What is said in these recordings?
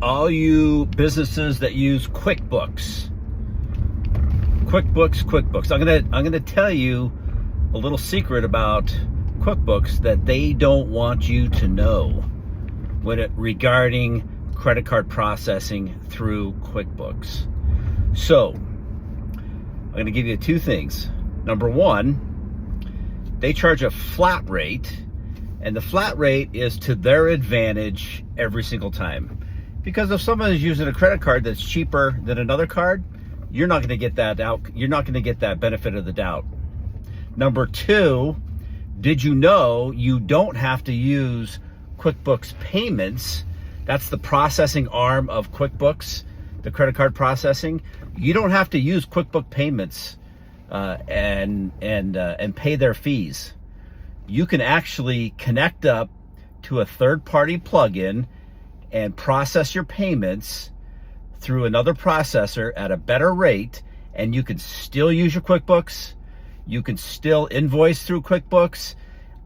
all you businesses that use QuickBooks. I'm gonna tell you a little secret about QuickBooks that they don't want you to know regarding credit card processing through QuickBooks. So I'm gonna give you two things. Number one, they charge a flat rate, and the flat rate is to their advantage every single time. Because if someone is using a credit card that's cheaper than another card, you're not going to get that out. You're not going to get that benefit of the doubt. Number two, did you know you don't have to use QuickBooks Payments? That's the processing arm of QuickBooks, the credit card processing. You don't have to use QuickBooks Payments and pay their fees. You can actually connect up to a third-party plugin and process your payments through another processor at a better rate, and you can still use your QuickBooks. You can still invoice through QuickBooks.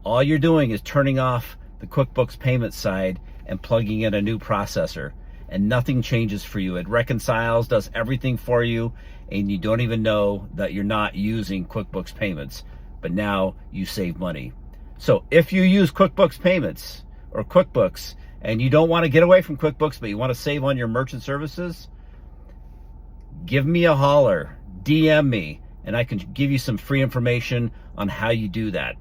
All you're doing is turning off the QuickBooks payment side and plugging in a new processor, and nothing changes for you. It reconciles, does everything for you, and you don't even know that you're not using QuickBooks Payments, but now you save money. So if you use QuickBooks Payments or QuickBooks and you don't want to get away from QuickBooks, but you want to save on your merchant services, give me a holler, DM me, and I can give you some free information on how you do that.